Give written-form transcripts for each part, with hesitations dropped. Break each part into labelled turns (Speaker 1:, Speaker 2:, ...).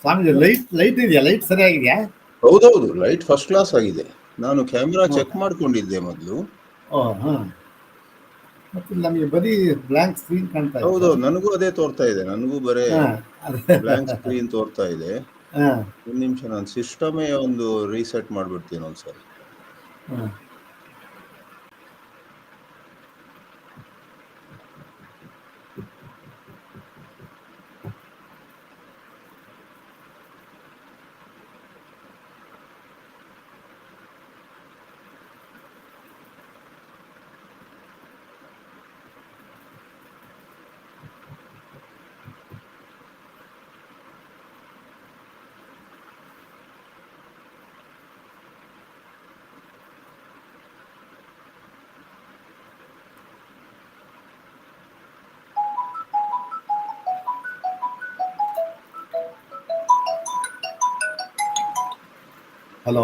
Speaker 1: ಸ್ವಾಮಿ light ಇದೆಯಾ? Light ಸರಿಯಾಗಿದೆಯಾ?
Speaker 2: ಹೌದೌದು, ಲೈಟ್ ಫಸ್ಟ್ ಕ್ಲಾಸ್ ಆಗಿದೆ. ನಾನು ಕ್ಯಾಮೆರಾ ಚೆಕ್ ಮಾಡ್ಕೊಂಡಿದ್ದೆ ಮೊದಲು.
Speaker 1: ಮತ್ತೆ ನಮಗೆ ಬರೀ ಬ್ಲಾಂಕ್ ಸ್ಕ್ರೀನ್ ಕಾಣ್ತಾ ಇದೆ.
Speaker 2: ಹೌದೌದು, ನನಗೂ ಅದೇ ತೋರ್ತಾ ಇದೆ. ನನಗೂ ಬರೀ ಬ್ಲಾಂಕ್ ಸ್ಕ್ರೀನ್ ತೋರ್ತಾ ಇದೆ. ಒಂದು ನಿಮಿಷ, ನಾನು ಸಿಸ್ಟಮೇ ಒಂದು ರೀಸೆಟ್ ಮಾಡ್ಬಿಡ್ತೀನಿ ಒಂದ್ಸರಿ.
Speaker 1: ಹಲೋ,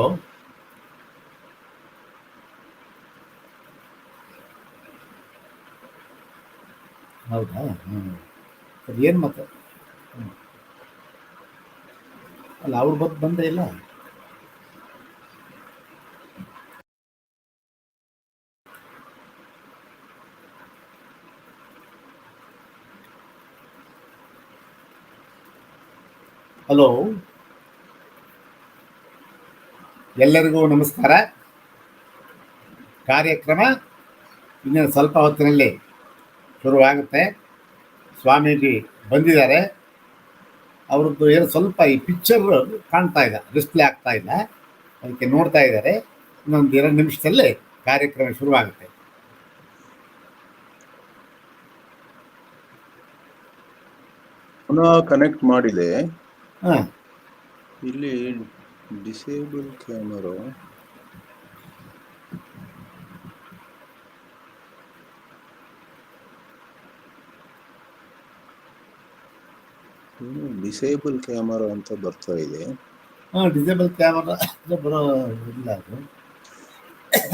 Speaker 1: ಹೌದಾ? ಅದು ಏನು ಮತ್ತೆ? ಅಲ್ಲ, ಅವ್ರು ಬಂದೇ ಇಲ್ಲ. ಹಲೋ, ಎಲ್ಲರಿಗೂ ನಮಸ್ಕಾರ. ಕಾರ್ಯಕ್ರಮ ಇನ್ನೇನು ಸ್ವಲ್ಪ ಹೊತ್ತಿನಲ್ಲಿ ಶುರುವಾಗುತ್ತೆ. ಸ್ವಾಮೀಜಿ ಬಂದಿದ್ದಾರೆ. ಅವ್ರದ್ದು ಏನು ಸ್ವಲ್ಪ ಈ ಪಿಕ್ಚರ್ ಕಾಣ್ತಾ ಇಲ್ಲ, ಡಿಸ್ಪ್ಲೇ ಆಗ್ತಾ ಇಲ್ಲ, ಅದಕ್ಕೆ ನೋಡ್ತಾ ಇದ್ದಾರೆ. ಇನ್ನೊಂದು 2 ನಿಮಿಷದಲ್ಲಿ ಕಾರ್ಯಕ್ರಮ ಶುರುವಾಗುತ್ತೆ.
Speaker 2: ಪುನಃ ಕನೆಕ್ಟ್ ಮಾಡಿದೆ.
Speaker 1: ಹಾಂ,
Speaker 2: ಇಲ್ಲಿ ಡಿಸೇಬಲ್ ಕ್ಯಾಮರಾ, ಡಿಸೇಬಲ್ ಕ್ಯಾಮರಾ ಅಂತ ಬರ್ತಾ ಇದೆ.
Speaker 1: ಡಿಸೇಬಲ್ ಕ್ಯಾಮರಾ ಬರೋ ಇಲ್ಲ. ಅದು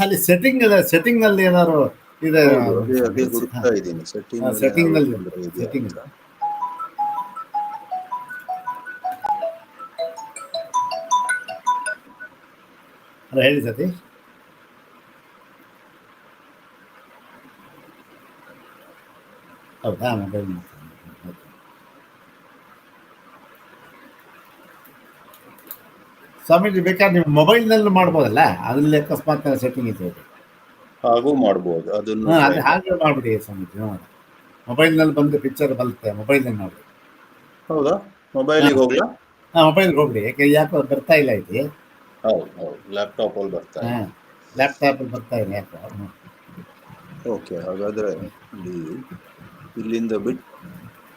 Speaker 1: ಅಲ್ಲಿ ಸೆಟ್ಟಿಂಗ್ನಲ್ಲಿ ಏನಾದ್ರು ಇದೆ?
Speaker 2: ಅದೇ ಹುಡುಕ್ತಾ ಇದ್ದೀನಿ.
Speaker 1: ಸೆಟ್ಟಿಂಗ್ನಲ್ಲಿ ಅಲ್ಲ, ಹೇಳಿ ಸತೀಶ್. ಹೌದಾ? ಮೊಬೈಲ್ ಸ್ವಾಮೀಜಿ ಬೇಕಾದ್ರೆ ನೀವು ಮೊಬೈಲ್ನಲ್ಲಿ ಮಾಡ್ಬೋದಲ್ಲ, ಅದ್ರಲ್ಲಿ ಅಕಸ್ಮಾತ್ ಸೆಟ್ಟಿಂಗ್ ಇದೆ,
Speaker 2: ಹಾಗೂ ಮಾಡ್ಬೋದು. ಅದನ್ನು
Speaker 1: ಅದೇ ಹಾಗೆ ಮಾಡಿಬಿಡಿ ಸ್ವಾಮೀಜಿ. ಮೊಬೈಲ್ನಲ್ಲಿ ಬಂದು ಪಿಕ್ಚರ್ ಬರುತ್ತೆ, ಮೊಬೈಲ್ನಲ್ಲಿ ನೋಡಿ.
Speaker 2: ಹೌದಾ? ಮೊಬೈಲಿಗೆ ಹೋಗ್ಲಾ?
Speaker 1: ಮೊಬೈಲ್ಗೆ ಹೋಗ್ಬಿಡಿ, ಯಾಕೋ ಬರ್ತಾ ಇಲ್ಲ ಇದೆ.
Speaker 2: ಹೌದು, ಲ್ಯಾಪ್ಟಾಪ್ ಅಲ್ಲಿ ಬರ್ತಾ ಇದೆ.
Speaker 1: ಲ್ಯಾಪ್ಟಾಪಲ್ಲಿ ಬರ್ತಾ ಇದೆ ಯಾಕೋ.
Speaker 2: ಓಕೆ, ಹಾಗಾದ್ರೆ ಇಲ್ಲಿಂದ ಬಿಟ್ಟು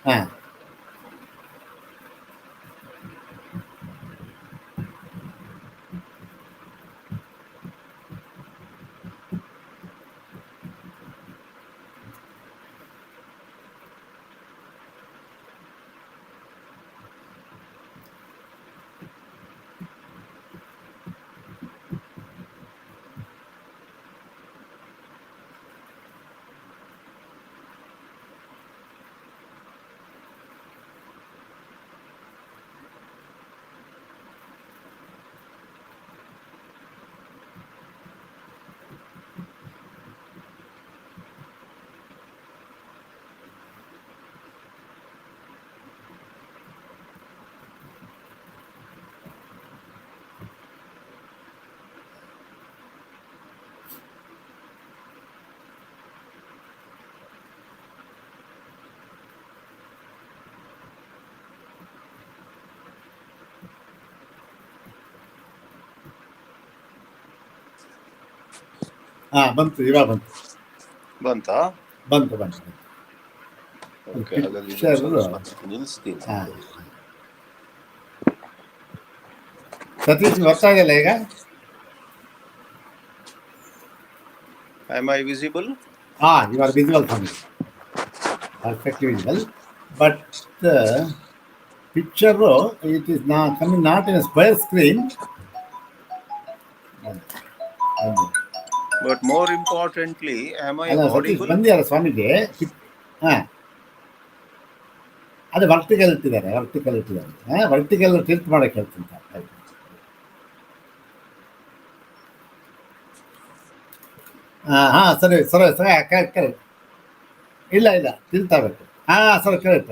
Speaker 1: ಹಾಂ, ಬಂತು, ಇವಾಗ
Speaker 2: ಬಂತಾ?
Speaker 1: ಬಂತು.
Speaker 2: ನಿಲ್ಲಿಸ್ತೀನಿ.
Speaker 1: ಸತೀಶ್ ಬರ್ತಾ ಇದೆಯಲ್ಲ ಈಗ?
Speaker 2: Am I visible?
Speaker 1: You are visible for me. Perfectly visible. But the picture, it is not coming not in a square screen.
Speaker 2: But more importantly, am I
Speaker 1: ಅಲ್ಲ,
Speaker 2: audible?
Speaker 1: ಸತೀಶ್ ಬಂದಿದ್ದಾರೆ ಸ್ವಾಮಿಗೆ. ಅದೇ ವರ್ಟಿಕಲ್ ಇಟ್ಟಿದ್ದಾರೆ. ವರ್ಟಿಕಲ್ ಟಿಲ್ಟ್ ಮಾಡೋಕ್ಕೆ ಹೇಳ್ತೀನಿ sir. ಹಾಂ ಸರಿ correct. ಇಲ್ಲ ಟಿಲ್ಟ್ ಆಗಬೇಕು. ಸರಿ ಕರೆಕ್ಟ್.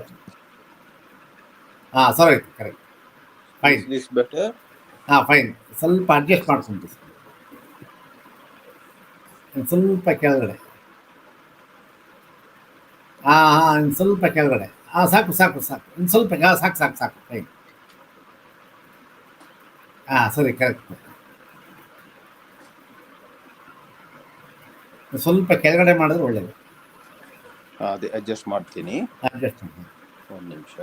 Speaker 1: ಸರಿ correct. Fine.
Speaker 2: Is this better?
Speaker 1: Fine. ಸ್ವಲ್ಪ ಅಡ್ಜಸ್ಟ್ ಮಾಡ್ಕೊಂತೀವಿ ಸರ್. ಸ್ವಲ್ಪ ಕೆಳಗಡೆ. ಇನ್ನು ಸ್ವಲ್ಪ ಕೆಳಗಡೆ. ಸಾಕು. ಇನ್ನು ಸ್ವಲ್ಪ ಸಾಕು. ಫೈನ್. ಸರಿ ಕರೆಕ್ಟ್. ಸ್ವಲ್ಪ ಕೆಳಗಡೆ ಮಾಡಿದ್ರೆ ಒಳ್ಳೇದು.
Speaker 2: ಅದೇ ಅಡ್ಜಸ್ಟ್ ಮಾಡ್ತೀನಿ.
Speaker 1: ಅಡ್ಜಸ್ಟ್ ಮಾಡಿ.
Speaker 2: ಒಂದು ನಿಮಿಷ.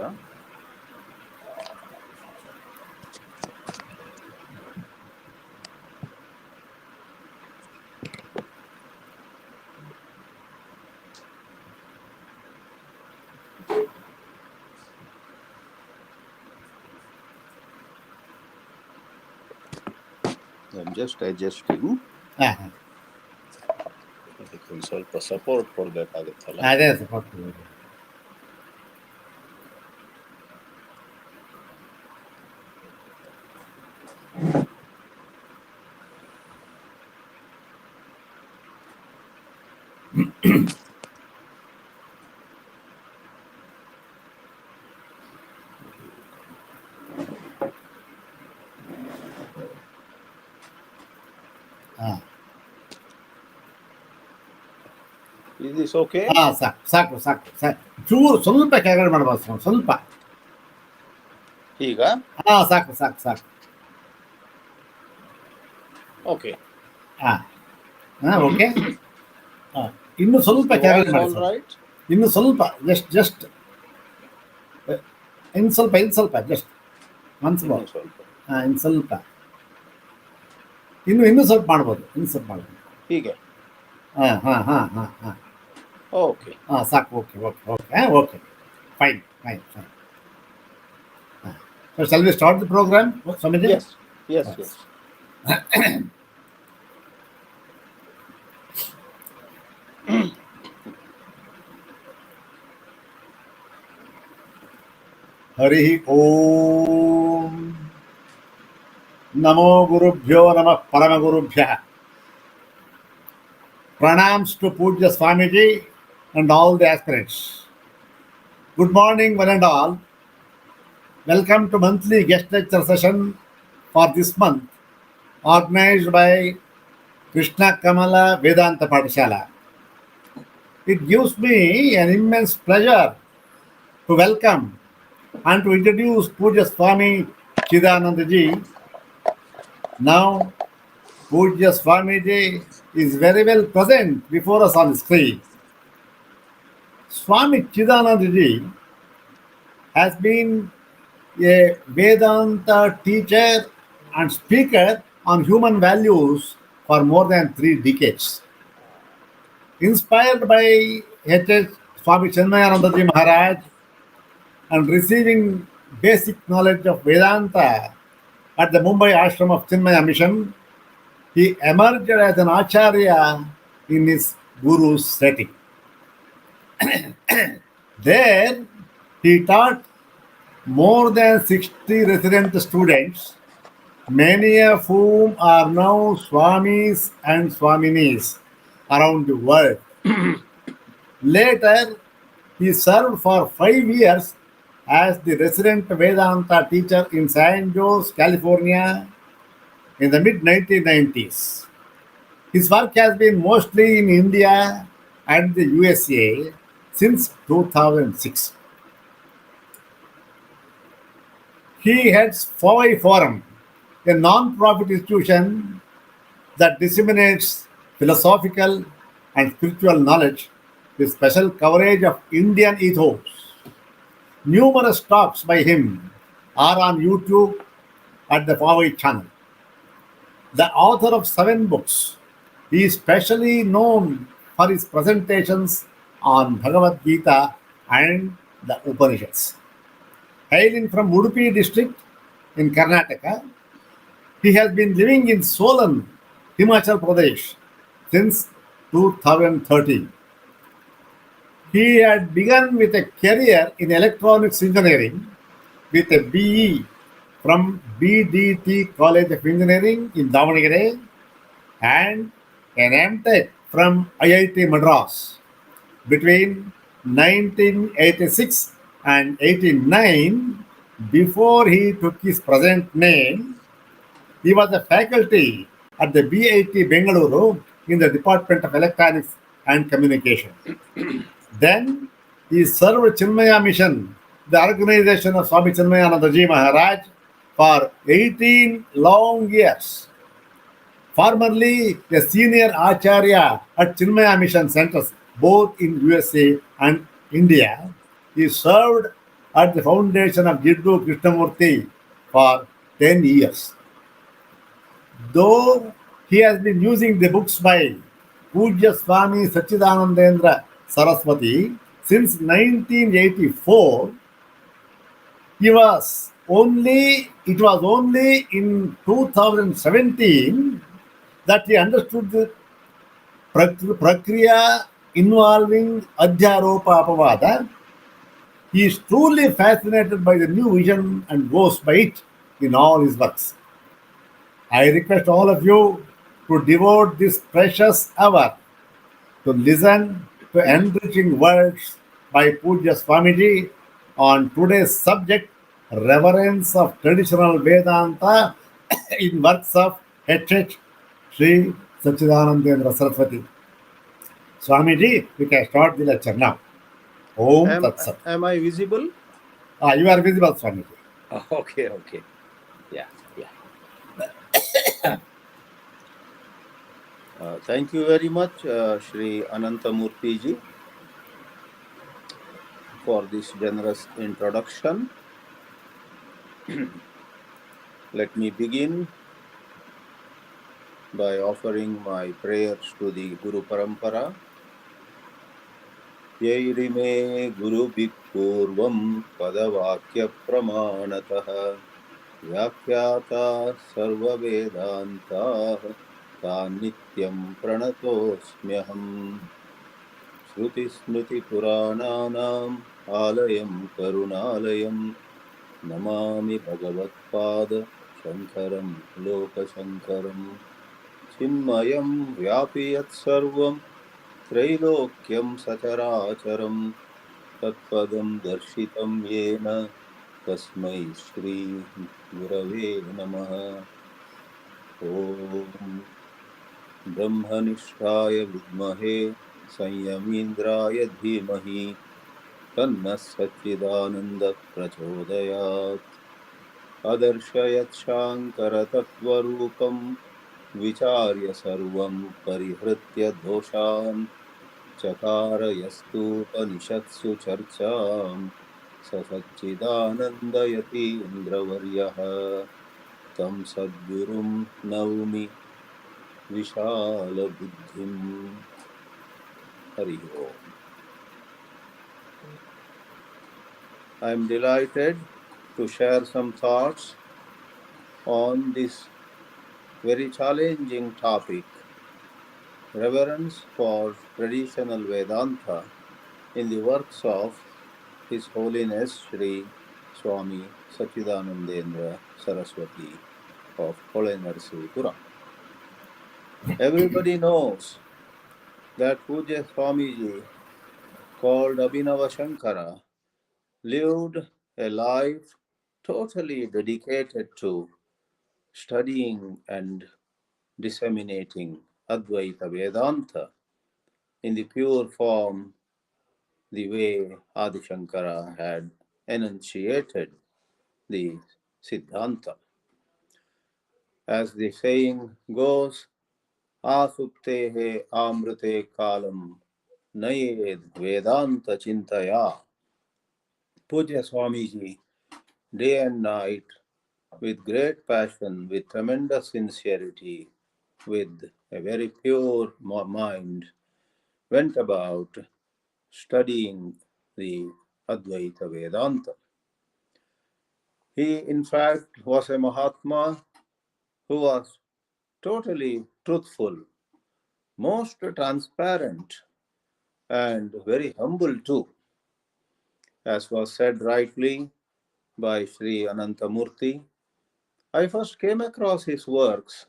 Speaker 2: I'm just adjusting. ಅದಕ್ಕೆ ಒಂದು ಸ್ವಲ್ಪ ಸಪೋರ್ಟ್ ಕೊಡಬೇಕಾಗುತ್ತಲ್ಲ.
Speaker 1: ಅದೇ ಸಪೋರ್ಟ್ ಕೊಡಬೇಕು.
Speaker 2: Is this okay?
Speaker 1: ಸಾಕು. ಚೂರು ಸ್ವಲ್ಪ ಕೆಳಗಡೆ ಮಾಡ್ಬೋದು. ಸ್ವಲ್ಪ.
Speaker 2: ಈಗ
Speaker 1: ಸಾಕು.
Speaker 2: ಓಕೆ.
Speaker 1: ಓಕೆ. ಇನ್ನು ಸ್ವಲ್ಪ ಕೆಳಗಡೆ ಮಾಡಿ.
Speaker 2: ರೈಟ್.
Speaker 1: ಇನ್ನು ಸ್ವಲ್ಪ ಜಸ್ಟ್ ಇನ್ನು ಸ್ವಲ್ಪ ಜಸ್ಟ್ ಮನ್ಸ್ಬೋದು. ಇನ್ನು ಸ್ವಲ್ಪ ಇನ್ನು ಸ್ವಲ್ಪ ಮಾಡ್ಬೋದು.
Speaker 2: ಹೀಗೆ.
Speaker 1: ಹಾಂ.
Speaker 2: ಓಕೆ.
Speaker 1: ಸಾಕು. Okay. Fine. So shall we start the program, Swamiji?
Speaker 2: Yes.
Speaker 1: Hari Om. Namo Gurubhyo Namah Paramagurubhyah. Pranams to Pujya Swamiji and all the aspirants. Good morning, one and all. Welcome to monthly guest lecture session for this month, organized by Krishna Kamala Vedanta Pathshala. It gives me an immense pleasure to welcome and to introduce Pujya Swami Chidananda ji. Now, Pujya Swamiji is very well present before us on the screen. Swami Chidananda ji has been a Vedanta teacher and speaker on human values for more than 3 decades. Inspired by H.H. Swami Chidananda ji Maharaj and receiving basic knowledge of Vedanta at the Mumbai ashram of Chinmaya Mission, he emerged as an acharya in his guru's setting. There, he taught more than 60 resident students, many of whom are now Swamis and Swaminis around the world. Later, he served for 5 years as the resident Vedanta teacher in San Jose, California in the mid-1990s. His work has been mostly in India and the USA since 2006. He heads Powai Forum, a non-profit institution that disseminates philosophical and spiritual knowledge with special coverage of Indian ethos. Numerous talks by him are on YouTube at the Powai channel. The author of 7 books, he is specially known for his presentations on Bhagavad Gita and the Upanishads. Hailing from Udupi district in Karnataka, he has been living in Solan, Himachal Pradesh since 2013. He had begun with a career in electronics engineering with a BE from BDT College of Engineering in Davanagere and an MTech from IIT Madras. Between 1986 and 89, before he took his present name, he was a faculty at the BIT Bengaluru in the Department of Electronics and Communication. Then he served Chinmaya Mission, the organization of Swami Chinmayananda Ji Maharaj, for 18 long years. Formerly a senior Acharya at Chinmaya Mission centers, both in USA and India, he served at the foundation of Jiddu Krishnamurti for 10 years. Though he has been using the books by Pujya Swami Satchidanandendra Saraswathi since 1984, it was only in 2017 that he understood the prakriya involving Adhyaropa Apavada. He is truly fascinated by the new vision and goes by it in all his works. I request all of you to devote this precious hour to listen to enriching words by Pujya Swamiji on today's subject, reverence of traditional Vedanta in works of H.H. Sri Satchidanandendra Saraswati. Swamiji, we can start the lecture now. Om Tat Sat.
Speaker 2: Am I visible?
Speaker 1: You are visible, Swamiji.
Speaker 2: Okay. Yeah. Thank you very much, Shri Anantamurti ji, for this generous introduction. Let me begin by offering my prayers to the Guru Parampara. Yairime Guru Bhikpurvam Padavakya Pramanatah Vyakhyata Sarva Vedanta Nityam Pranatosmyaham Shruti Smriti Purananam Alayam Karunalayam Namami Bhagavatpada Shankaram Lokashankaram Chinmayam Vyapiyat Sarvam Trailokyam Sacharacharam Tatpadam Darshitam Yena Tasmai Shri Gurave Namaha Om Brahmanishtaya Vidmahe Sanyamindraya Dhimahi Tanna Satchidananda Prachodayat Adarshayat Shankara Tattvarupam Vicharya Sarvam Parihritya Doshan Chakara Yastupanishatsu Charcham Satchidanandayati Indravaryaha Tam Sadgurum Naumi Vishala Buddhim. Hari Om. I am delighted to share some thoughts on this very challenging topic, reverence for traditional Vedanta, in the works of His Holiness Sri Swami Satchidanandendra Saraswathi of Holenarasipura. Everybody knows that Pujya Swamiji, called Abhinava Shankara, lived a life totally dedicated to studying and disseminating Advaita Vedanta in the pure form, the way Adi Shankara had enunciated the Siddhanta. As the saying goes, Asuptehe Amrute Kalam Nayed Vedanta Chintaya. Pujya Swamiji, day and night, with great passion, with tremendous sincerity, with a very pure mind, went about studying the Advaita Vedanta. He, in fact, was a Mahatma who was totally truthful, most transparent, and very humble too, as was said rightly by Sri Anantamurti. I first came across his works,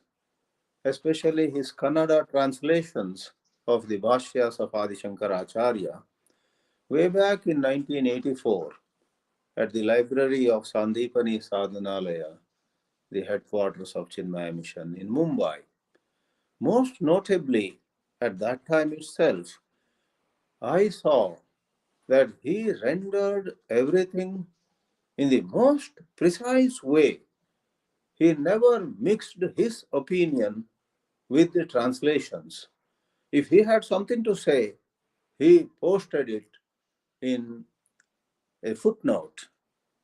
Speaker 2: especially his Kannada translations of the Bhashyas of Adi Shankaracharya, way back in 1984 at the library of Sandipani Sadhanalaya, the headquarters of Chinmaya Mission in Mumbai. Most notably, at that time itself, I saw that he rendered everything in the most precise way. He never mixed his opinion with the translations. If he had something to say, he posted it in a footnote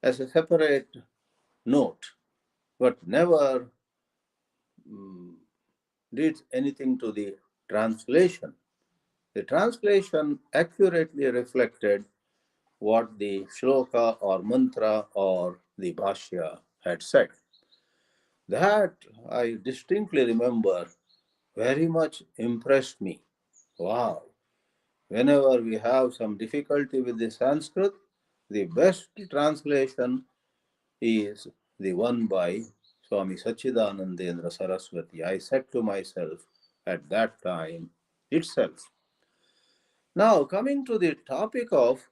Speaker 2: as a separate note, but never did anything to the translation. The translation accurately reflected what the shloka or mantra or the bhashya had said. That I distinctly remember very much impressed me. Wow. Whenever we have some difficulty with the Sanskrit, the best translation is the one by Swami Satchidanandendra Saraswathi. I said to myself at that time itself. Now, coming to the topic of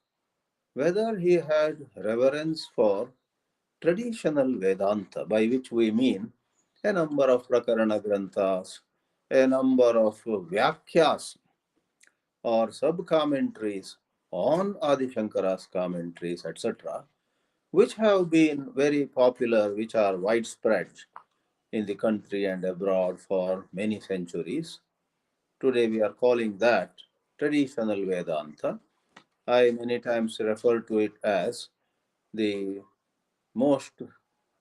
Speaker 2: whether he had reverence for traditional Vedanta, by which we mean a number of Prakarana Granthas, a number of Vyakhyas or sub-commentaries on Adi Shankara's commentaries, etc., which have been very popular, which are widespread in the country and abroad for many centuries. Today we are calling that traditional Vedanta. I many times refer to it as the most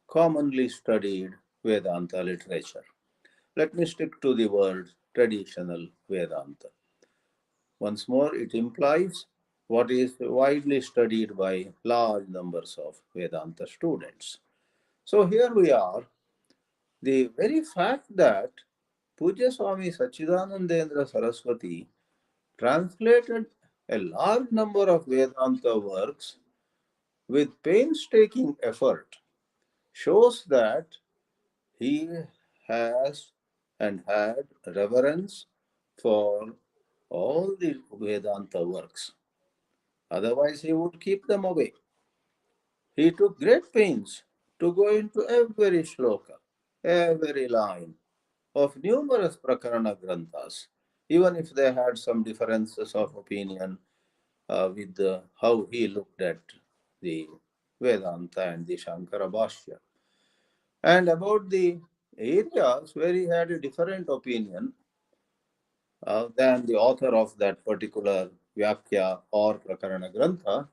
Speaker 2: commonly studied Vedanta literature. Let me stick to the word traditional Vedanta. Once more, it implies what is widely studied by large numbers of Vedanta students. So here we are. The very fact that Puja Swami Satchidanandendra Saraswati translated a large number of Vedanta works with painstaking effort shows that he has and had reverence for all the Vedanta works. Otherwise, he would keep them away. He took great pains to go into every shloka, every line of numerous Prakarana Granthas, even if they had some differences of opinion with how he looked at the Vedanta and the Shankara Bhashya. And about the areas where he had a different opinion than the author of that particular Vyakya or Prakarana Grantha,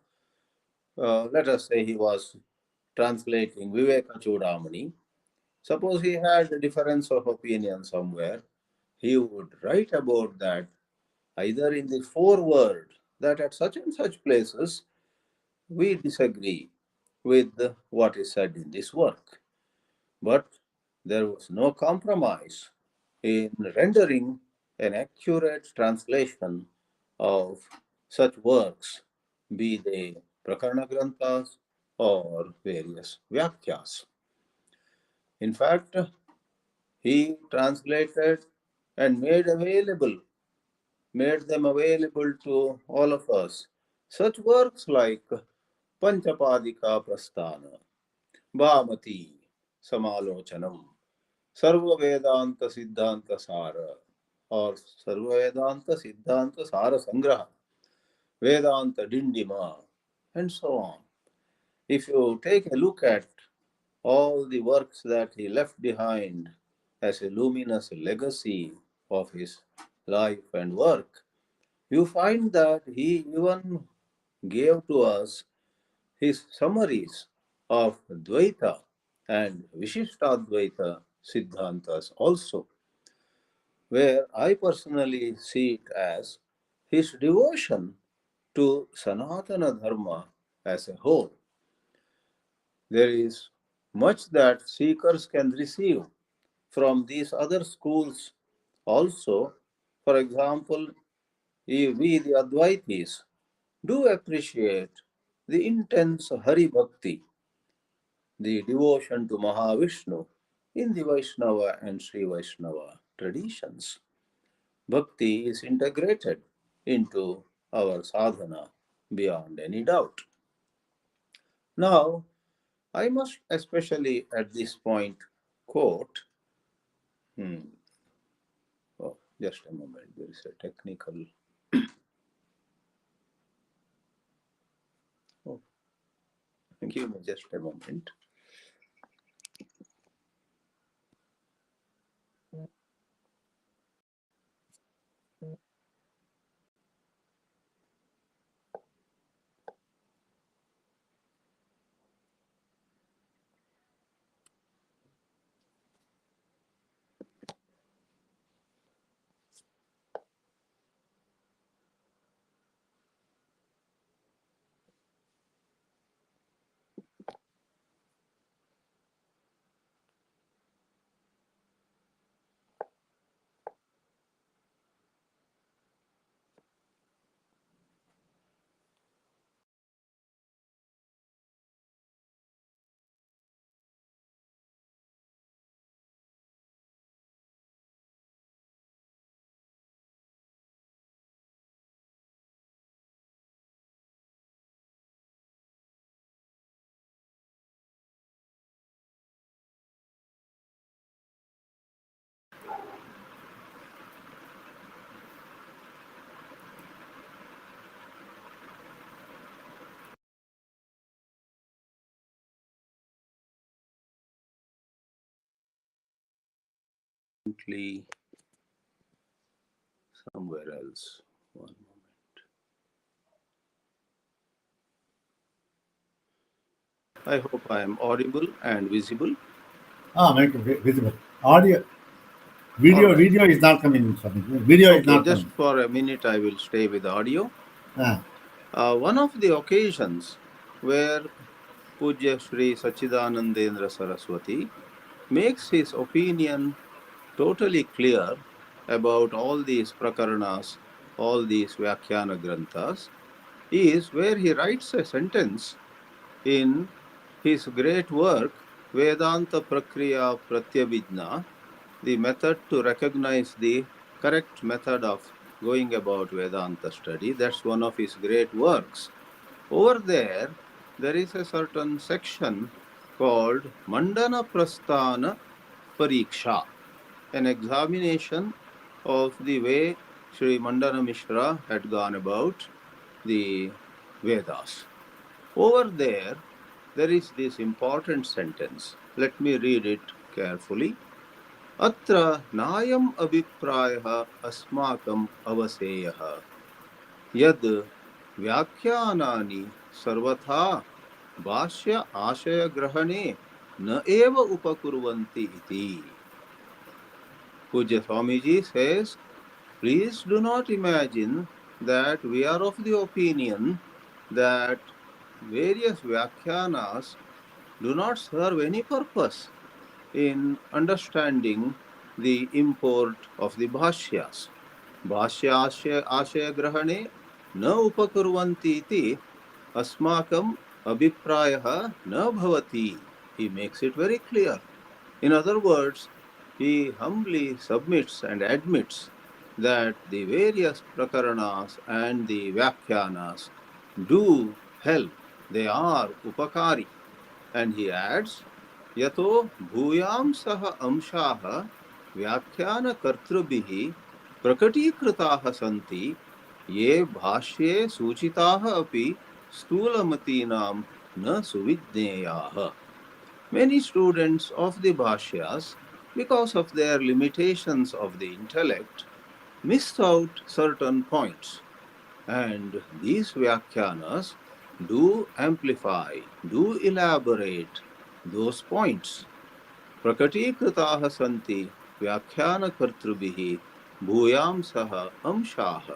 Speaker 2: let us say he was translating Viveka Chudamani. Suppose he had a difference of opinion somewhere, he would write about that either in the foreword that at such and such places we disagree with what is said in this work. But there was no compromise in rendering an accurate translation of such works, be they Prakarana Granthas or various Vyakhyas. In fact, he translated and made them available to all of us. Such works like Panchapadika Prasthana, Bhamati Samalochanam, Sarva Vedanta Siddhanta Sara, or Sarva Vedanta Siddhanta Sara Sangraha, Vedanta Dindima, and so on. If you take a look at all the works that he left behind as a luminous legacy of his life and work, you find that he even gave to us his summaries of Dvaita and Vishishtadvaita Siddhantas also, where I personally see it as his devotion to Sanatana Dharma as a whole. There is much that seekers can receive from these other schools also. For example, we the Advaitis do appreciate the intense Hari Bhakti, the devotion to Mahavishnu in the Vaishnava and Sri Vaishnava traditions. Bhakti is integrated into our sadhana beyond any doubt. Now, I must especially at this point quote, oh, just a moment, there is a technical. Oh, give me just a moment. Somewhere else. One moment. I hope I am audible and visible.
Speaker 1: Make it visible. Audio, video,
Speaker 2: All right.
Speaker 1: video is not coming. Swami. Video is
Speaker 2: Okay,
Speaker 1: not
Speaker 2: just
Speaker 1: coming.
Speaker 2: for a minute, I will stay with audio.
Speaker 1: Ah.
Speaker 2: One of the occasions where Pujya Sri Satchidanandendra Saraswathi makes his opinion totally clear about all these prakaranas, all these Vyakhyana Granthas, is where he writes a sentence in his great work, Vedanta Prakriya Pratyabhijna, the method to recognize the correct method of going about Vedanta study. That's one of his great works. Over there is a certain section called Mandana Prasthana Pariksha, an examination of the way Sri Mandana Mishra had gone about the Vedas. Over there is this important sentence. Let me read it carefully. Atra nayam abhiprayah asmakam avaseyaha yad vyakyanani sarvatha bhashya ashaya grahane na eva upakurvanti iti. Pujya Swamiji says, please do not imagine that we are of the opinion that various Vyakhyanas do not serve any purpose in understanding the import of the Bhashyas. Bhashya ashaya grahane na upakurvanti iti asmakam abhiprayah na bhavati. He makes it very clear. In other words, he humbly submits and admits that the various prakaranas and the Vyakhyanas do help. They are upakari. And he adds, Yato bhuyam saha amshaha vyakhyana kartrubhihi prakatikritaha santi ye bhashye suchitaha api stulamatinam na suvidneyaha. Many students of the bhashyas, because of their limitations of the intellect, miss out certain points. And these Vyakhyanas do amplify, do elaborate those points. Prakatikritaha santi Vyakhyana kartrubhihi bhuyam saha amshaha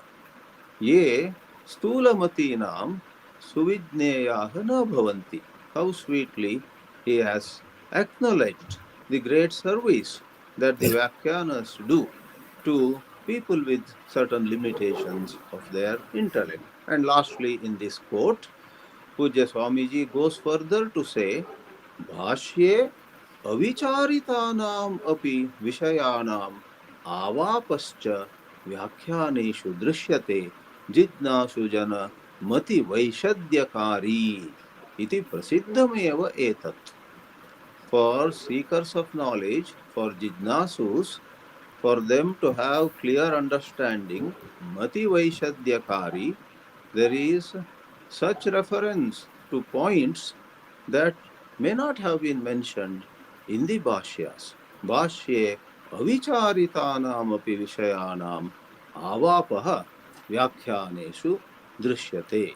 Speaker 2: ye stulamatinam suvidneyaha na bhavanti. How sweetly he has acknowledged the great service that the Vyakhyanas do to people with certain limitations of their intellect. And lastly, in this quote, Pujya Swamiji goes further to say, Bhashye avicaritanam api vishayanam avapascha vyakyaneshu drishyate jidnasu jana mati vaishadhyakari iti prasiddhameva etat. For seekers of knowledge, for jidnasus, for them to have clear understanding, mati vaishadhyakari, there is such reference to points that may not have been mentioned in the Bhashyas. Bhashye avicharitanam api vishayanam avapaha vyakhyaneshu drishyate.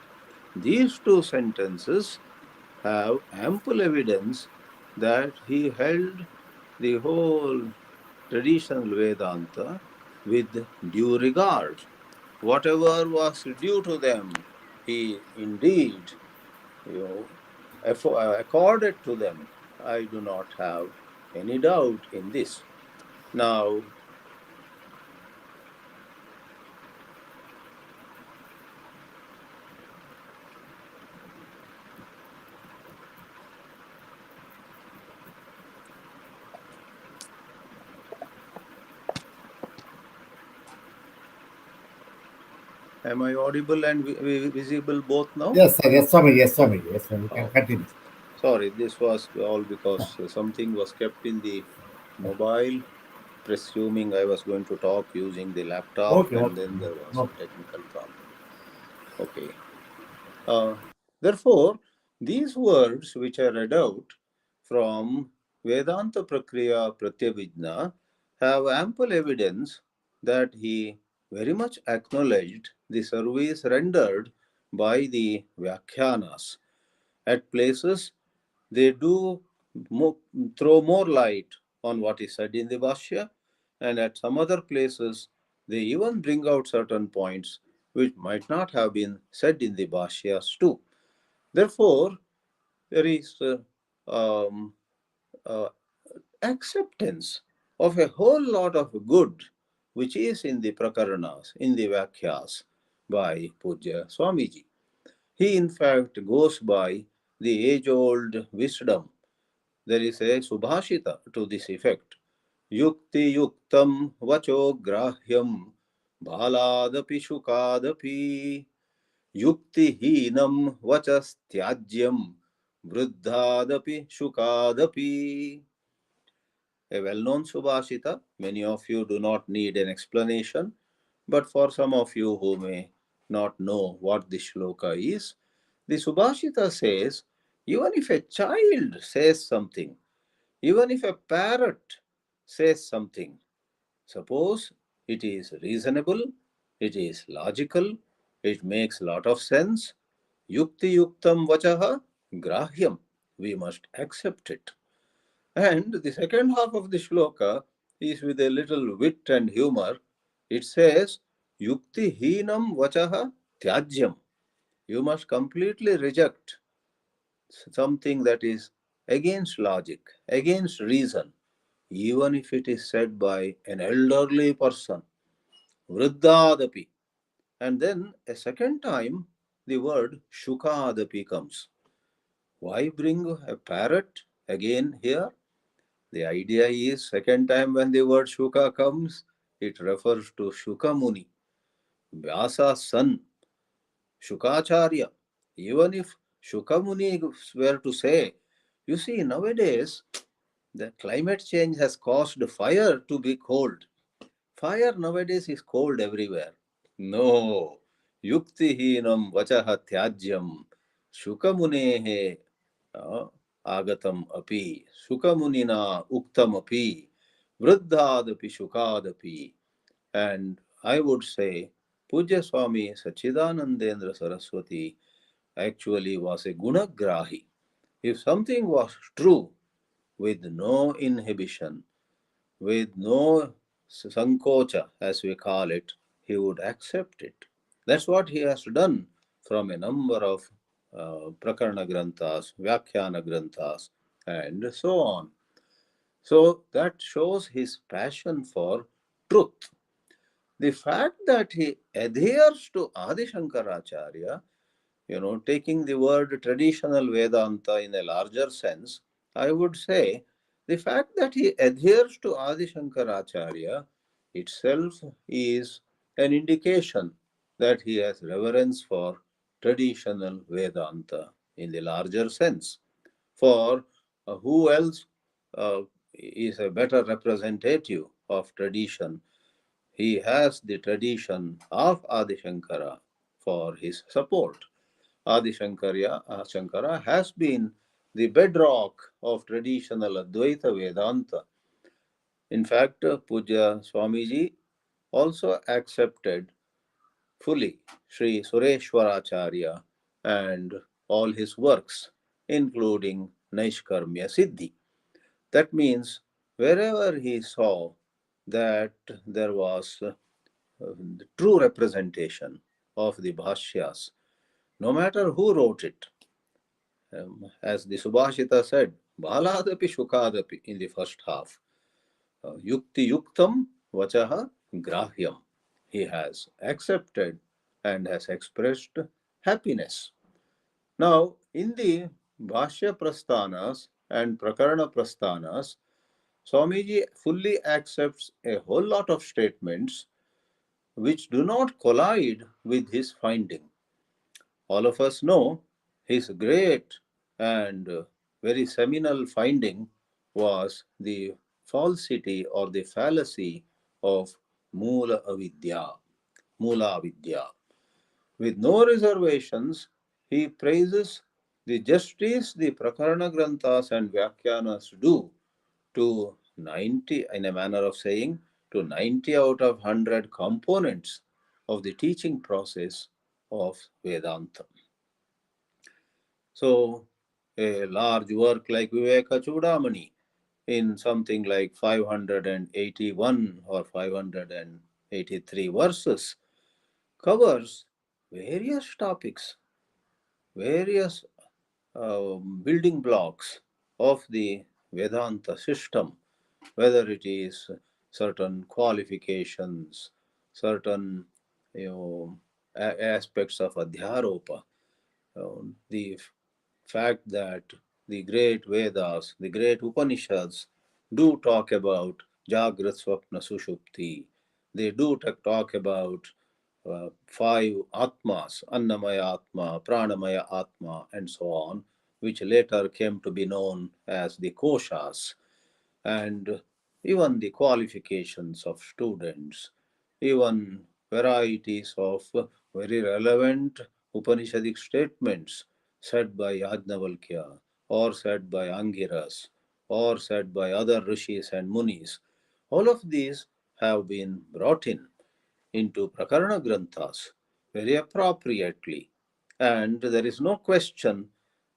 Speaker 2: These two sentences have ample evidence that he held the whole traditional Vedanta with due regard. Whatever was due to them, he indeed, accorded to them. I do not have any doubt in this. Now, am I audible and visible both now?
Speaker 1: Yes, sir. Yes, Swami. Yes, Swami. Yes, Swami. You can continue.
Speaker 2: Sorry, this was all because something was kept in the mobile, presuming I was going to talk using the laptop,
Speaker 1: Okay,
Speaker 2: and
Speaker 1: okay.
Speaker 2: then there was
Speaker 1: No.
Speaker 2: a technical problem. Okay. Therefore, these words which I read out from Vedanta Prakriya Pratyavijna have ample evidence that he very much acknowledged the service rendered by the Vyakhyanas. At places, they do throw more light on what is said in the Bhashya, and at some other places, they even bring out certain points which might not have been said in the Bhashyas too. Therefore, there is um, uh, acceptance of a whole lot of good which is in the Prakaranas, in the Vyakhyas by Pujya Swamiji. He, in fact, goes by the age old wisdom. There is a Subhashita to this effect. Yukti yuktam vacho grahyam baladapi shukadapi yuktihinam vachastyajyam vruddhadapi shukadapi. A well-known Subhashita. Many of you do not need an explanation, but for some of you who may not know what this shloka is, the Subhashita says, even if a child says something, even if a parrot says something, suppose it is reasonable, it is logical, it makes a lot of sense, yukti yuktam vachaha grahyam, we must accept it. And the second half of the shloka is with a little wit and humor. It says, yukti hinam vachaha tyajyam. You must completely reject something that is against logic, against reason, even if it is said by an elderly person, vruddhadapi. And then a second time, the word shukadapi comes. Why bring a parrot again here? The idea is, second time when the word Shuka comes, it refers to Shuka Muni, Vyasa's son, Shukacharya. Even if Shuka Muni were to say, you see, nowadays the climate change has caused fire to be cold. Fire nowadays is cold everywhere. No. Yuktihinam vachaha tyajyam Shukamunehe agatam api Sukamunina uktam api Vruddhadapi Shukadapi. And I would say Pujya Swami Satchidanandendra Saraswathi actually was a gunagrahi. If something was true with no inhibition, with no sankocha, as we call it, he would accept it. That's what he has done from a number of prakarana granthas, vyakhyana granthas, and so on. So that shows his passion for truth. the fact that he adheres to Adi Shankaracharya, taking the word traditional Vedanta in a larger sense, I would say the fact that he adheres to Adi Shankaracharya itself is an indication that he has reverence for traditional Vedanta in the larger sense. For who else is a better representative of tradition? He has the tradition of Adi Shankara for his support. Adi Shankara has been the bedrock of traditional Advaita Vedanta. In fact, Puja Swamiji also accepted fully Sri Sureshwaracharya and all his works, including Naishkarmya Siddhi. That means wherever he saw that there was the true representation of the Bhashyas, no matter who wrote it, as the Subhashita said, Baladapi Shukadapi in the first half, Yukti Yuktam Vachaha Grahyam. He has accepted and has expressed happiness. Now, in the Bhashya Prasthanas and Prakarana Prasthanas, Swamiji fully accepts a whole lot of statements which do not collide with his finding. All of us know his great and very seminal finding was the falsity or the fallacy of Mula Avidya. Mula Avidya. With no reservations, he praises the justice the Prakarana Granthas and Vyakhyanas do to 90, in a manner of saying, to 90 out of 100 components of the teaching process of Vedanta. So, a large work like Viveka Chudamani, in something like 581 or 583 verses, covers various topics, various building blocks of the Vedanta system, whether it is certain qualifications, certain aspects of Adhyaropa, the fact that the great Vedas, the great Upanishads do talk about Jagrat Swapna Sushupti. They do talk about five Atmas, Annamaya Atma, Pranamaya Atma, and so on, which later came to be known as the Koshas, and even the qualifications of students, even varieties of very relevant Upanishadic statements said by Yajnavalkya or said by Angiras or said by other rishis and munis. All of these have been brought into Prakarana Granthas very appropriately. And there is no question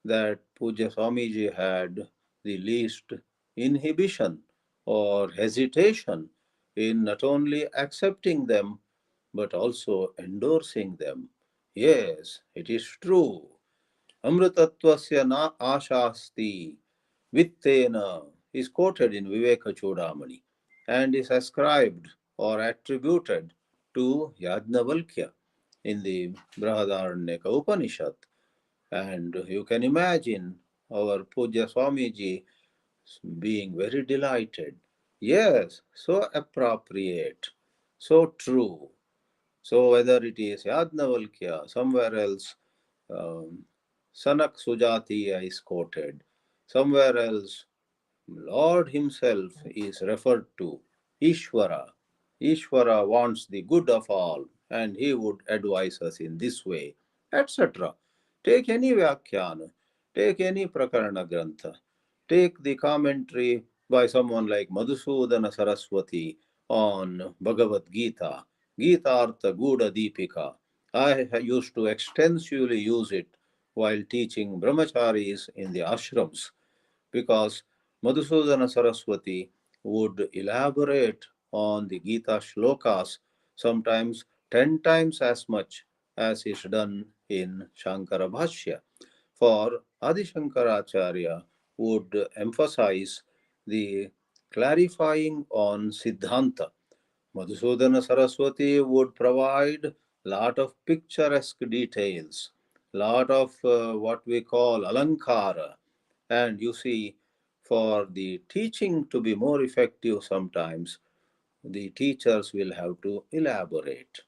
Speaker 2: that Puja Swamiji had the least inhibition or hesitation in not only accepting them but also endorsing them. Yes, it is true. Amritatvasya na ashasti vittena is quoted in Viveka Chudamani and is ascribed or attributed to Yajnavalkya in the Brihadaranyaka Upanishad. And you can imagine our Puja Swamiji being very delighted. Yes, so appropriate, so true. So whether it is Yajnavalkya, somewhere else, Sanak Sujatiya is quoted, somewhere else, Lord himself is referred to, Ishvara. Ishvara wants the good of all, and he would advise us in this way, etc. Take any Vyakhyana, take any Prakarana Grantha, take the commentary by someone like Madhusudana Saraswathi on Bhagavad Gita, Gita Artha Guda Deepika. I used to extensively use it while teaching brahmacharis in the ashrams, because Madhusudana Saraswati would elaborate on the Gita shlokas sometimes 10 times as much as is done in Shankara Bhashya. For Adi Shankaracharya would emphasize the clarifying on Siddhanta, Madhusudana Saraswati would provide lot of picturesque details, lot of what we call alankara. And you see, for the teaching to be more effective sometimes, the teachers will have to elaborate.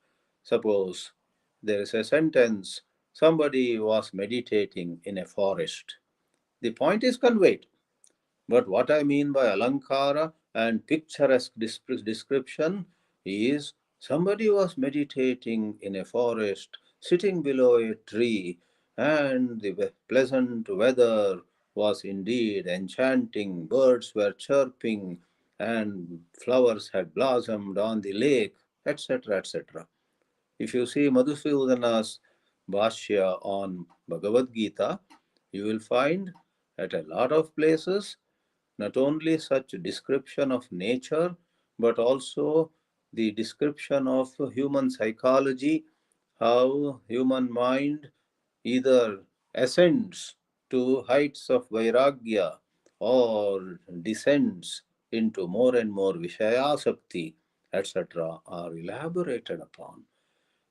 Speaker 2: Suppose there is a sentence, somebody was meditating in a forest. The point is conveyed. But what I mean by alankara and picturesque description is somebody was meditating in a forest, sitting below a tree, and the pleasant weather was indeed enchanting. Birds were chirping, and flowers had blossomed on the lake, etc., etc. If you see Madhusudana's Bhashya on Bhagavad Gita, you will find at a lot of places not only such description of nature, but also the description of human psychology, how human mind either ascends to heights of vairagya or descends into more and more vishayasakti, etc., are elaborated upon.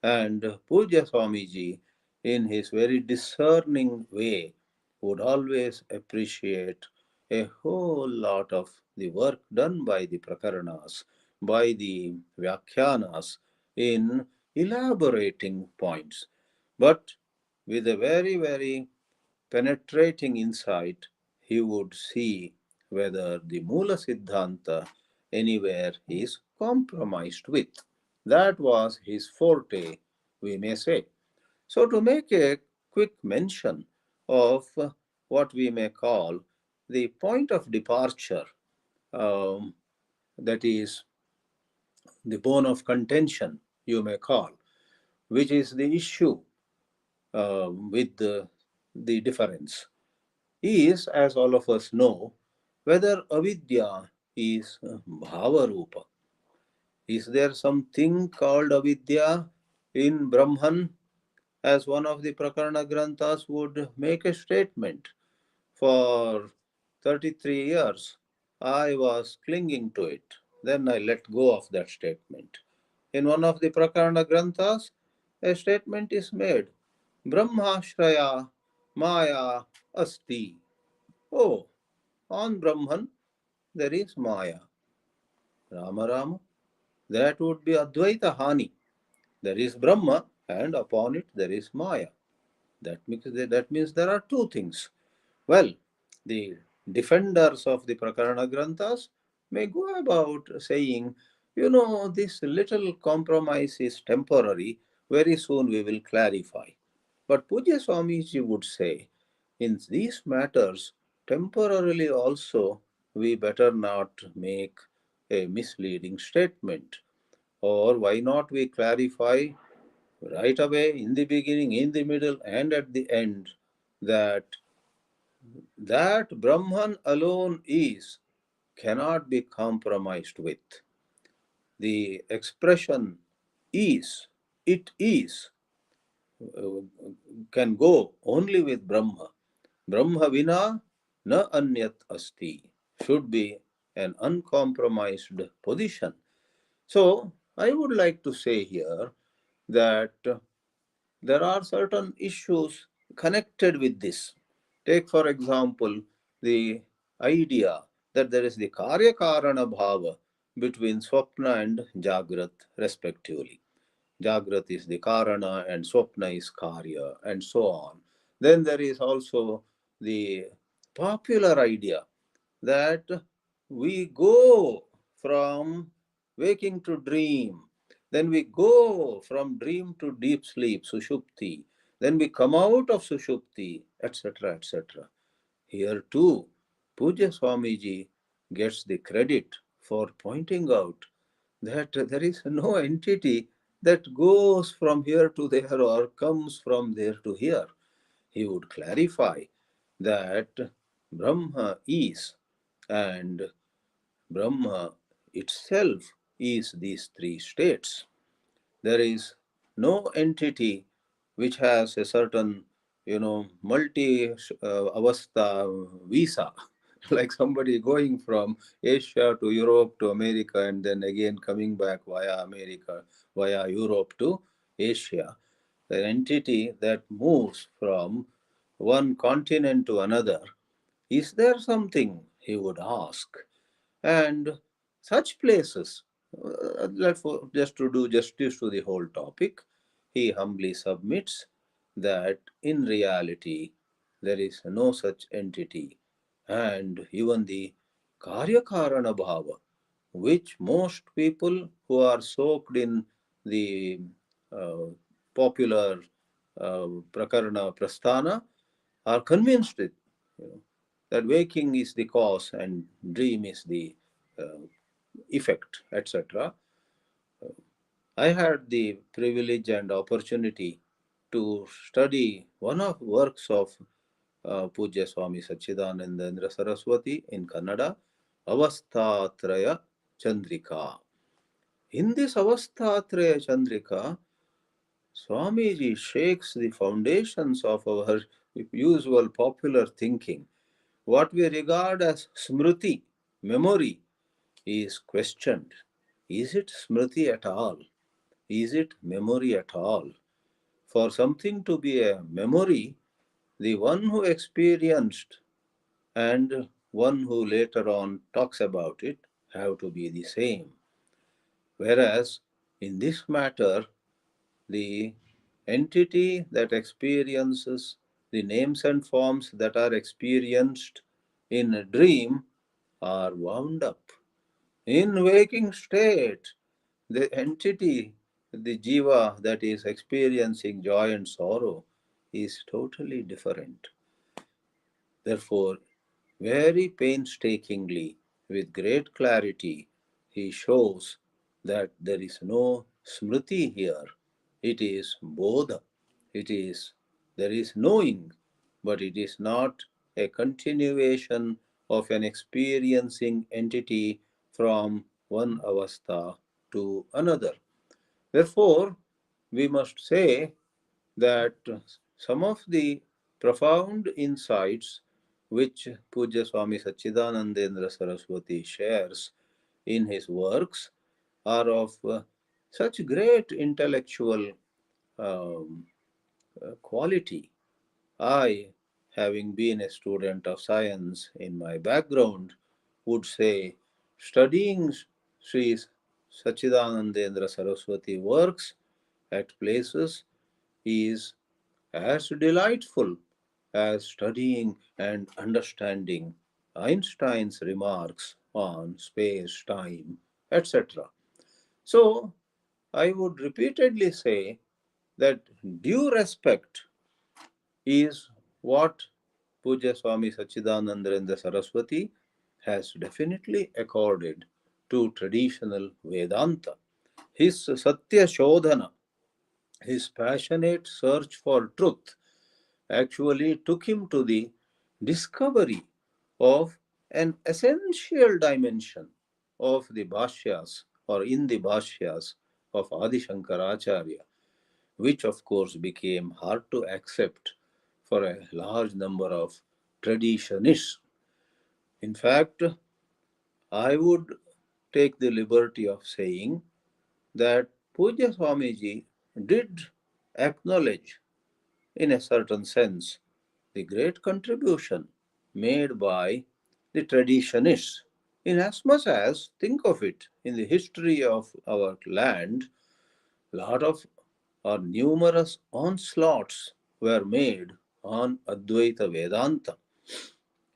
Speaker 2: And Puja Swamiji, in his very discerning way, would always appreciate a whole lot of the work done by the Prakaranas, by the Vyakhyanas in elaborating points, but with a very, very penetrating insight, he would see whether the Mula Siddhanta anywhere is compromised with. That was his forte, we may say. So, to make a quick mention of what we may call the point of departure, um, that is the bone of contention, you may call, which is the issue with the difference, is, as all of us know, whether avidya is bhava rupa. Is there something called avidya in Brahman? As one of the Prakarana Granthas would make a statement, for 33 years I was clinging to it. Then I let go of that statement. In one of the Prakarana Granthas, a statement is made, Brahmashraya Maya Asti. Oh, on Brahman there is Maya. Rama Rama. That would be Advaita Hani. There is Brahma and upon it there is Maya. That means there are two things. Well, the defenders of the Prakarana Granthas may go about saying, this little compromise is temporary, very soon we will clarify. But Pujya Swamiji would say, in these matters, temporarily also, we better not make a misleading statement. Or why not we clarify right away in the beginning, in the middle, and at the end that Brahman alone cannot be compromised with. The expression is, it is, uh, can go only with Brahma. Brahma vina na anyat asti should be an uncompromised position. So, I would like to say here that there are certain issues connected with this. Take, for example, the idea that there is the Karya Karana Bhava between Swapna and Jagrat, respectively. Jagrat is the Karana and Swapna is Karya, and so on. Then there is also the popular idea that we go from waking to dream, then we go from dream to deep sleep, Sushupti, then we come out of Sushupti, etc., etc. Here too, Puja Swamiji gets the credit for pointing out that there is no entity that goes from here to there or comes from there to here. He would clarify that Brahma is, and Brahma itself is these three states. There is no entity which has a certain, multi avastha visa. like somebody going from Asia to Europe to America and then again coming back via America, via Europe to Asia. An entity that moves from one continent to another. Is there something, he would ask? And such places, just to do justice to the whole topic, he humbly submits that in reality there is no such entity, and even the Karyakarana Bhava, which most people who are soaked in the uh, popular Prakarana Prasthana are convinced it, you know, that waking is the cause and dream is the uh, effect, etc. I had the privilege and opportunity to study one of works of Pujya Swami Satchidanandendra Saraswathi in Kannada, Avasthatraya Chandrika. In this Avasthatraya Chandrika, Swamiji shakes the foundations of our usual popular thinking. What we regard as smriti, memory, is questioned. Is it smriti at all? Is it memory at all? For something to be a memory, the one who experienced and one who later on talks about it have to be the same. Whereas in this matter, the entity that experiences the names and forms that are experienced in a dream are wound up. In waking state, the entity, the jiva that is experiencing joy and sorrow is totally different. Therefore, very painstakingly, with great clarity, he shows that there is no smriti here. It is bodha. There is knowing, but it is not a continuation of an experiencing entity from one avastha to another. Therefore, we must say that some of the profound insights which Pujya Swami Satchidanandendra Saraswati shares in his works are of such great intellectual um, quality. I, having been a student of science in my background, would say studying Sri Satchidanandendra Saraswati works at places is as delightful as studying and understanding Einstein's remarks on space, time, etc. So, I would repeatedly say that due respect is what Pujya Swami Satchidanandendra Saraswati has definitely accorded to traditional Vedanta. His Satya Shodhana, his passionate search for truth, actually took him to the discovery of an essential dimension of the Bhashyas or in the Bhashyas of Adi Shankaracharya, which of course became hard to accept for a large number of traditionists. In fact, I would take the liberty of saying that Pujya Swamiji did acknowledge, in a certain sense, the great contribution made by the traditionists. Inasmuch as, think of it, in the history of our land, lot of or numerous onslaughts were made on Advaita Vedanta.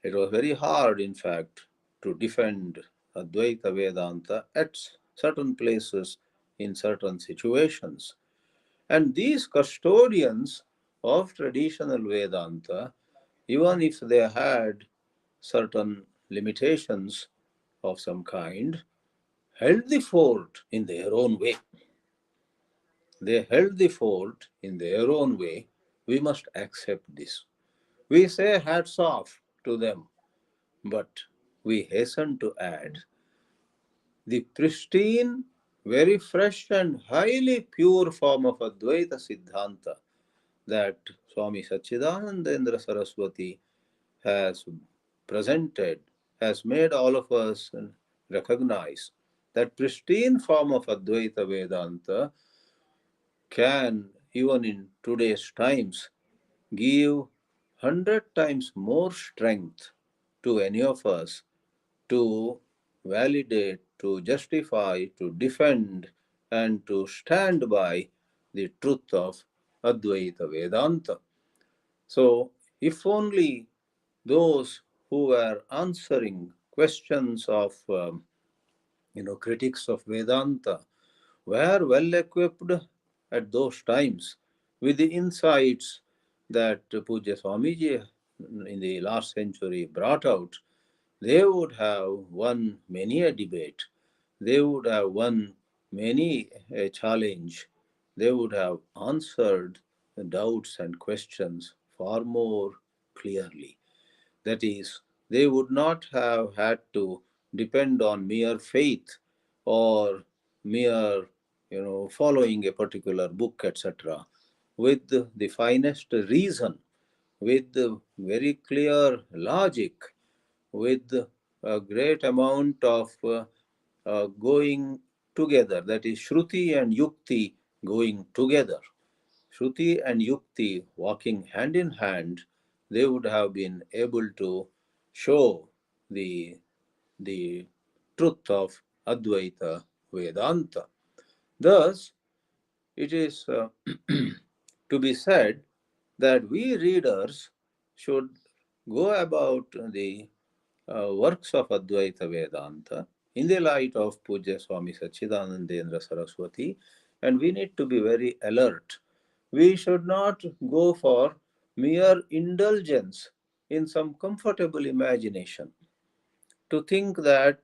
Speaker 2: It was very hard, in fact, to defend Advaita Vedanta at certain places in certain situations. And these custodians of traditional Vedanta, even if they had certain limitations of some kind, held the fort in their own way. They held the fort in their own way. We must accept this. We say hats off to them, but we hasten to add the pristine, very fresh and highly pure form of Advaita Siddhanta that Swami Satchidanandendra Saraswati has presented has made all of us recognize that pristine form of Advaita Vedanta can, even in today's times, give 100 times more strength to any of us to validate, to justify, to defend, and to stand by the truth of Advaita Vedanta. So, if only those who were answering questions of critics of Vedanta were well equipped at those times with the insights that Pujya Swamiji in the last century brought out, they would have won many a debate. They would have won many a challenge. They would have answered the doubts and questions far more clearly. That is, they would not have had to depend on mere faith or mere, following a particular book, etc. With the finest reason, with the very clear logic, with a great amount of going together, that is, Shruti and Yukti going together. Shruti and Yukti walking hand in hand, they would have been able to show the, the truth of Advaita Vedanta. Thus, it is to be said that we readers should go about the works of Advaita Vedanta in the light of Pujya Swami Satchidanandendra Saraswathi, and we need to be very alert. We should not go for mere indulgence in some comfortable imagination to think that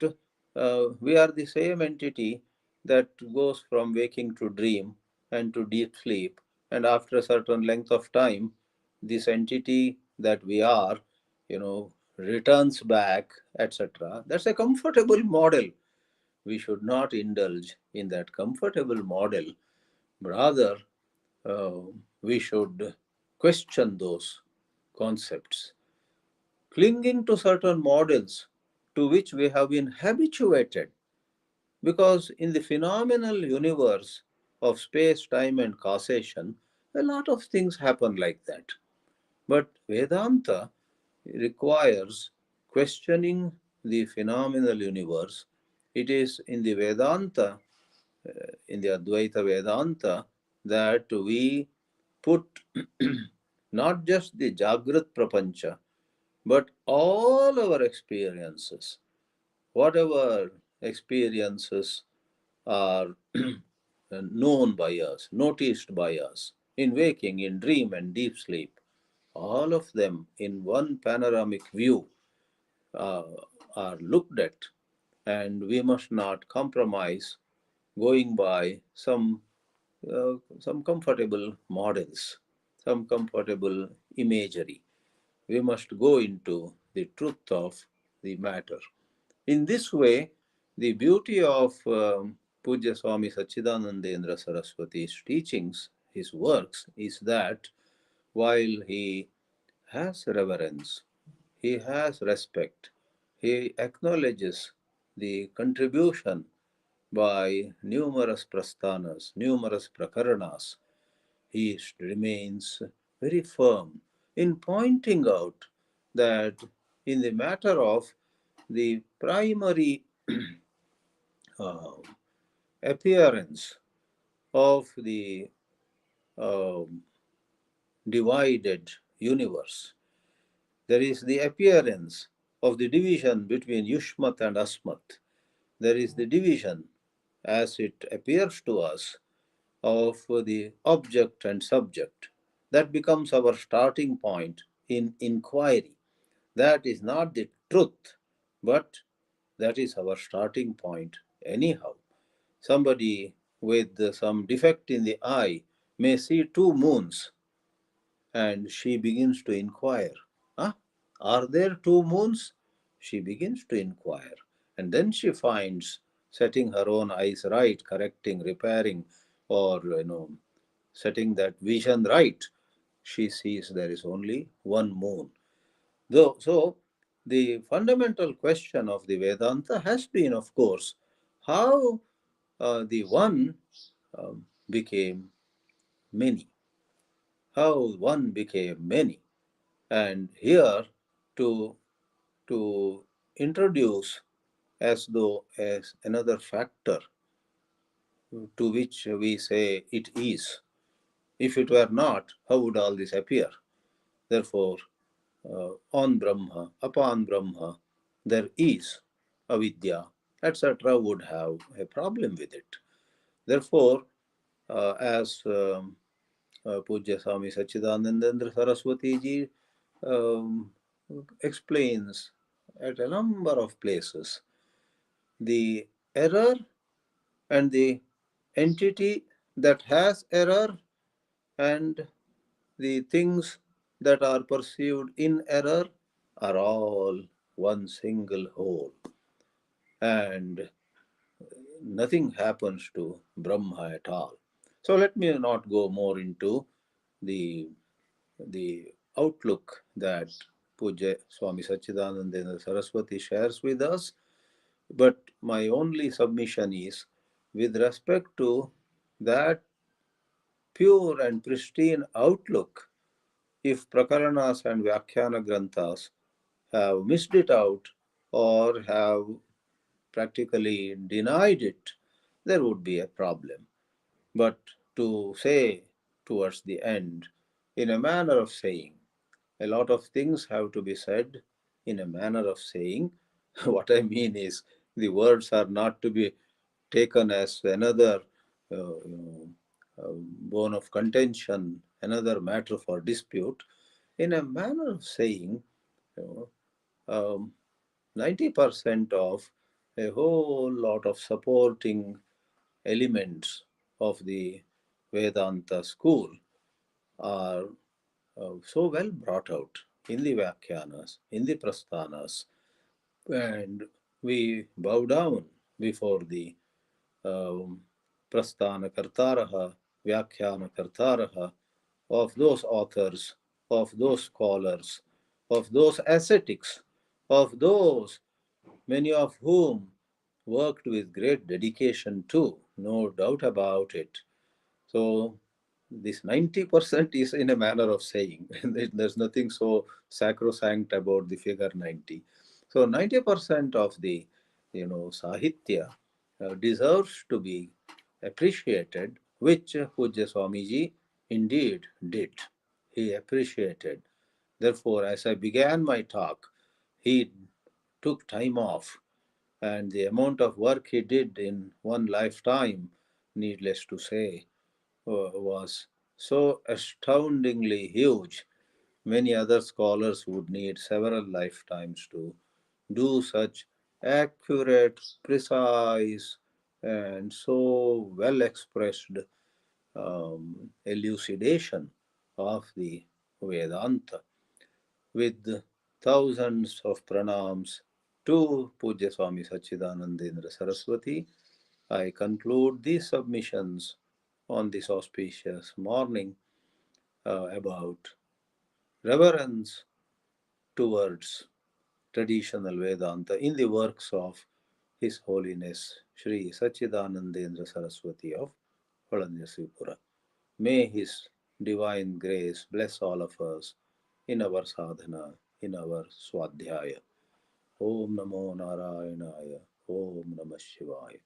Speaker 2: we are the same entity that goes from waking to dream and to deep sleep, and after a certain length of time, this entity that we are, returns back, etc. That's a comfortable model. We should not indulge in that comfortable model. Rather, uh, we should question those concepts. Clinging to certain models to which we have been habituated, because in the phenomenal universe of space, time, and causation, a lot of things happen like that. But Vedanta requires questioning the phenomenal universe. It is in the Vedanta, in the Advaita Vedanta, that we put not just the Jagrat Prapancha, but all our experiences, whatever experiences are known by us, noticed by us, in waking, in dream, and deep sleep, all of them in one panoramic view uh, are looked at, and we must not compromise going by some comfortable models, some comfortable imagery. We must go into the truth of the matter. In this way, the beauty of Pujya Swami Satchidanandendra Saraswati's teachings, his works, is that while he has reverence, he has respect, he acknowledges the contribution by numerous prasthanas, numerous prakaranas, he remains very firm in pointing out that in the matter of the primary uh, appearance of the uh, divided universe, there is the appearance of the division between Yushmat and Asmat. There is the division, as it appears to us, of the object and subject. That becomes our starting point in inquiry. That is not the truth, but that is our starting point anyhow. Somebody with some defect in the eye may see two moons, and she begins to inquire, huh? Are there two moons? She begins to inquire. And then she finds, setting her own eyes right, correcting, repairing, or setting that vision right, she sees there is only one moon. So the fundamental question of the Vedanta has been, of course, how the one became many. How one became many. And here to introduce as though as another factor to which we say it is. If it were not, how would all this appear? Therefore, on Brahma, upon Brahma, there is avidya, etc., would have a problem with it. Therefore, as Pujya Swami Satchidanandendra Saraswati ji explains at a number of places, the error and the entity that has error and the things that are perceived in error are all one single whole. And nothing happens to Brahma at all. So let me not go more into the outlook that Puja Swami Satchidanandendra Saraswati shares with us, but my only submission is with respect to that pure and pristine outlook, if Prakaranas and Vyakhyana Granthas have missed it out or have practically denied it, there would be a problem. But to say towards the end, in a manner of saying, a lot of things have to be said in a manner of saying. What I mean is, the words are not to be taken as another bone of contention, another matter for dispute. In a manner of saying, you know, 90% of a whole lot of supporting elements of the Vedanta school are so well brought out in the Vyakhyanas, in the Prasthanas, and we bow down before the Prasthana Kartaraha, Vyakhyana Kartaraha of those authors, of those scholars, of those ascetics, of those many of whom worked with great dedication too, no doubt about it. So this 90% is in a manner of saying. There's nothing so sacrosanct about the figure 90. So 90% of the Sahitya deserves to be appreciated, which Pujya Swamiji indeed did. He appreciated. Therefore, as I began my talk, he took time off, and the amount of work he did in one lifetime, needless to say, was so astoundingly huge. Many other scholars would need several lifetimes to do such accurate, precise, and so well expressed elucidation of the Vedanta. With thousands of pranams to Pujya Swami Satchidanandendra Saraswati, I conclude these submissions on this auspicious morning about reverence towards traditional Vedanta in the works of His Holiness Sri Satchidanandendra Saraswati of Holenarasipura. May His divine grace bless all of us in our sadhana, in our swadhyaya. Om Namo Narayanaya. Om Namah Shivaya.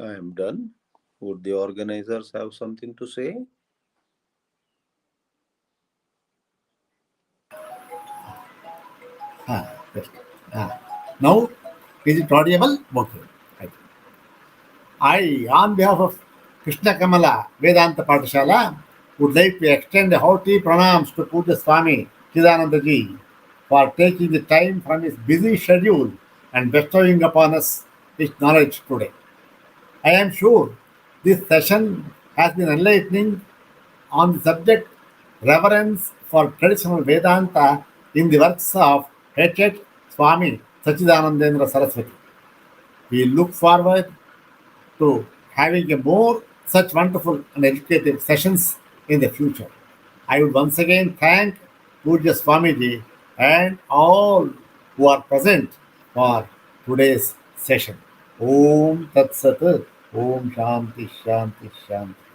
Speaker 2: I am done. Would the organizers have something to say?
Speaker 1: Just, now, is it audible? Okay. I, on behalf of Krishna Kamala Vedanta Pathshala would like to extend a hearty pranams to Puja Swami Chidananda ji for taking the time from his busy schedule and bestowing upon us his knowledge today. I am sure this session has been enlightening on the subject reverence for traditional Vedanta in the works of H.H. Swami Satchidanandendra Saraswathi. We look forward to having a more such wonderful and educative sessions in the future. I would once again thank Pujya Swamiji and all who are present for today's session. Om Tat Sat. Om Shanti Shanti Shanti.